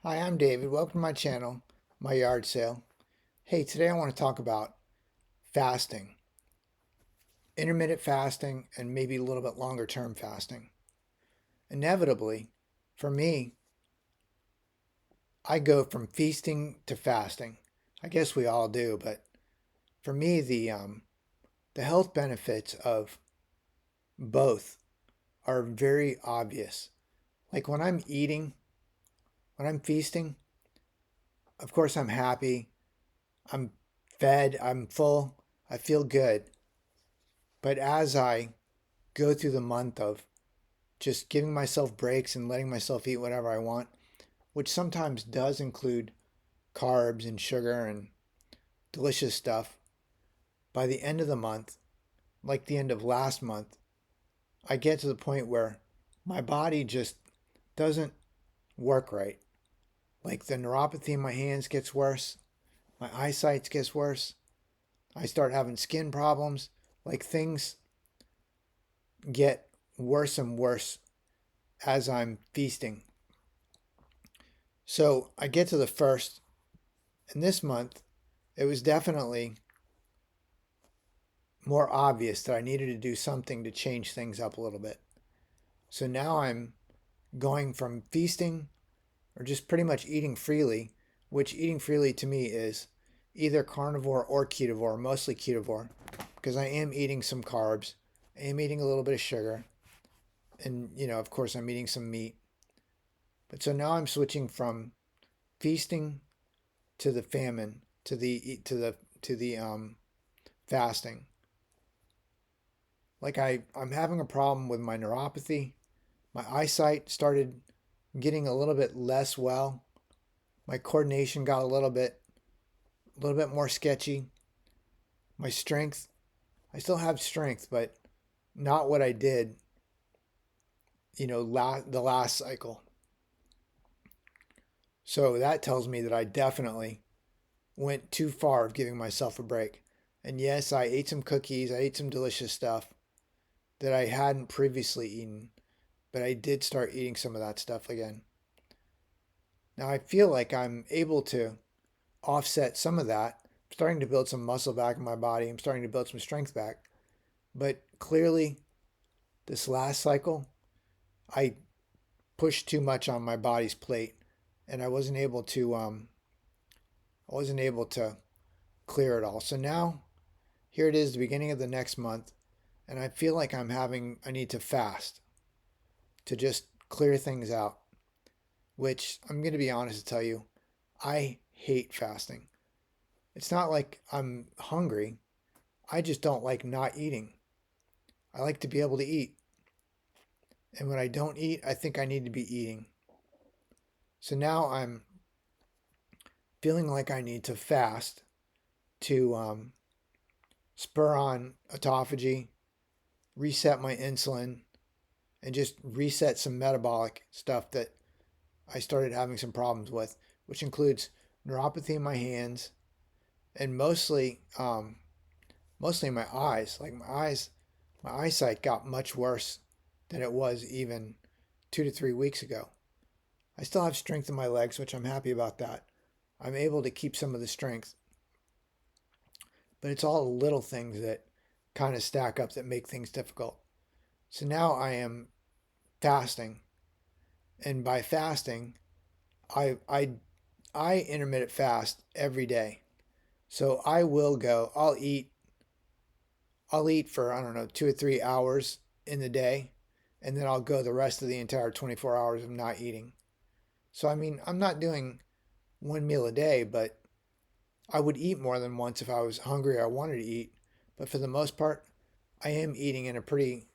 Hi, I'm David. Welcome to my channel, my yard sale. Hey, today I want to talk about fasting, intermittent fasting, and maybe a little bit longer term fasting. Inevitably, for me, I go from feasting to fasting. I guess we all do, but for me, the health benefits of both are very obvious. Like when I'm eating, when I'm feasting, of course I'm happy, I'm fed, I'm full, I feel good. But as I go through the month of just giving myself breaks and letting myself eat whatever I want, which sometimes does include carbs and sugar and delicious stuff, by the end of the month, like the end of last month, I get to the point where my body just doesn't work right. Like the neuropathy in my hands gets worse, my eyesight gets worse, I start having skin problems, like things get worse and worse as I'm feasting. So I get to the first, and this month it was definitely more obvious that I needed to do something to change things up a little bit. So now I'm going from feasting or just pretty much eating freely, which eating freely to me is either carnivore or ketovore, mostly ketovore, because I am eating some carbs, I am eating a little bit of sugar, and of course, I'm eating some meat. But so now I'm switching from feasting to the famine to the fasting. Like I'm having a problem with my neuropathy. My eyesight started getting a little bit less well. My coordination got a little bit more sketchy. My strength, I still have strength, but not what I did, the last cycle. So that tells me that I definitely went too far of giving myself a break. And yes, I ate some cookies, I ate some delicious stuff that I hadn't previously eaten, but I did start eating some of that stuff again. Now I feel like I'm able to offset some of that. I'm starting to build some muscle back in my body. I'm starting to build some strength back. But clearly, this last cycle, I pushed too much on my body's plate, and I wasn't able to clear it all. So now, here it is, the beginning of the next month, and I feel like I need to fast to just clear things out. Which I'm going to be honest to tell you, I hate fasting. It's not like I'm hungry. I just don't like not eating. I like to be able to eat. And when I don't eat, I think I need to be eating. So now I'm feeling like I need to fast to spur on autophagy, reset my insulin, and just reset some metabolic stuff that I started having some problems with, which includes neuropathy in my hands and mostly my eyes. Like my eyesight got much worse than it was even 2 to 3 weeks ago. I still have strength in my legs, which I'm happy about that. I'm able to keep some of the strength, but it's all little things that kind of stack up that make things difficult. So now I am fasting, and by fasting, I I I intermittent fast every day. So I will go. I'll eat for I don't know 2 or 3 hours in the day, and then I'll go the rest of the entire 24 hours of not eating. So I mean, I'm not doing one meal a day, but I would eat more than once if I was hungry or I wanted to eat. But for the most part, I am eating in a pretty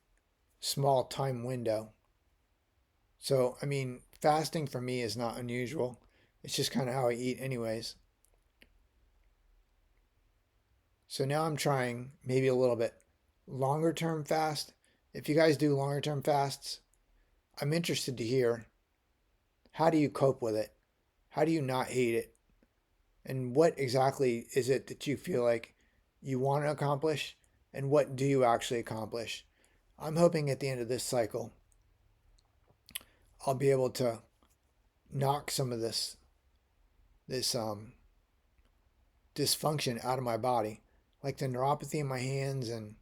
small time window. So, I mean, fasting for me is not unusual. It's just kind of how I eat, anyways. So now I'm trying maybe a little bit longer term fast. If you guys do longer term fasts, I'm interested to hear, how do you cope with it? How do you not hate it? And what exactly is it that you feel like you want to accomplish? And what do you actually accomplish? I'm hoping at the end of this cycle, I'll be able to knock some of this dysfunction out of my body, like the neuropathy in my hands and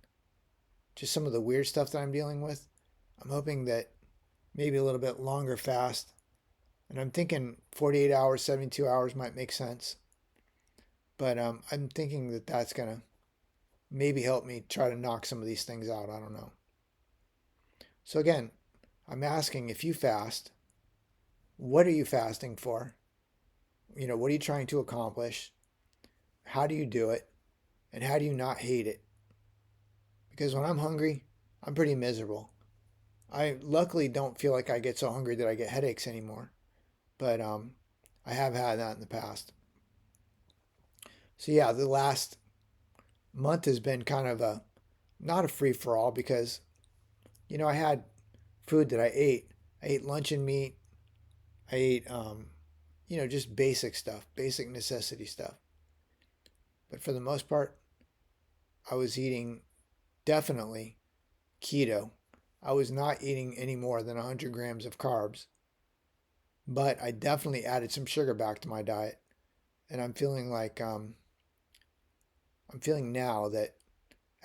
just some of the weird stuff that I'm dealing with. I'm hoping that maybe a little bit longer fast, and I'm thinking 48 hours, 72 hours might make sense. But I'm thinking that that's gonna maybe help me try to knock some of these things out. I don't know. So again, I'm asking, if you fast, what are you fasting for? What are you trying to accomplish? How do you do it? And how do you not hate it? Because when I'm hungry, I'm pretty miserable. I luckily don't feel like I get so hungry that I get headaches anymore, but I have had that in the past. So yeah, the last month has been kind of a not a free for all because I had food that I ate. I ate luncheon meat. I ate just basic stuff, basic necessity stuff. But for the most part, I was eating definitely keto. I was not eating any more than 100 grams of carbs, but I definitely added some sugar back to my diet. And I'm feeling like I'm feeling now that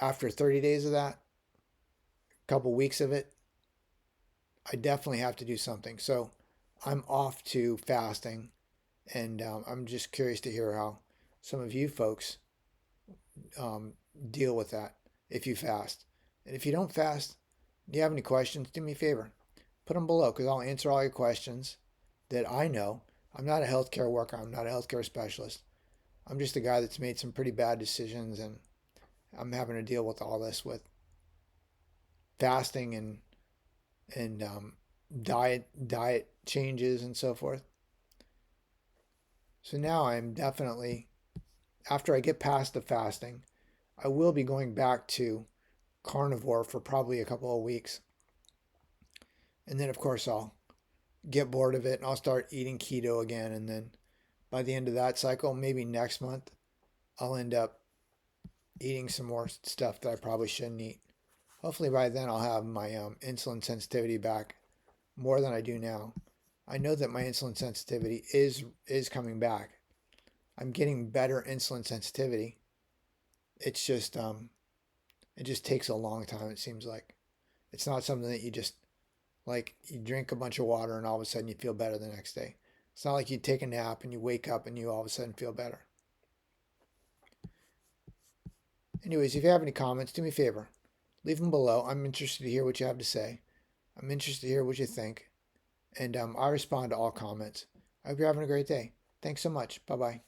after 30 days of that, a couple weeks of it, I definitely have to do something. So I'm off to fasting, and I'm just curious to hear how some of you folks um, deal with that if you fast. And if you don't fast, do you have any questions? Do me a favor, put them below because I'll answer all your questions that I know. I'm not a healthcare worker. I'm not a healthcare specialist. I'm just a guy that's made some pretty bad decisions, and I'm having to deal with all this with fasting and diet changes and so forth. So now I'm definitely, after I get past the fasting, I will be going back to carnivore for probably a couple of weeks. And then of course I'll get bored of it and I'll start eating keto again. And then by the end of that cycle, maybe next month, I'll end up eating some more stuff that I probably shouldn't eat. Hopefully by then I'll have my insulin sensitivity back more than I do now. I know that my insulin sensitivity is coming back. I'm getting better insulin sensitivity. It's just it just takes a long time, it seems like. It's not something that you just like you drink a bunch of water and all of a sudden you feel better the next day. It's not like you take a nap and you wake up and you all of a sudden feel better. Anyways, if you have any comments, do me a favor. Leave them below. I'm interested to hear what you have to say. I'm interested to hear what you think. And I respond to all comments. I hope you're having a great day. Thanks so much. Bye bye.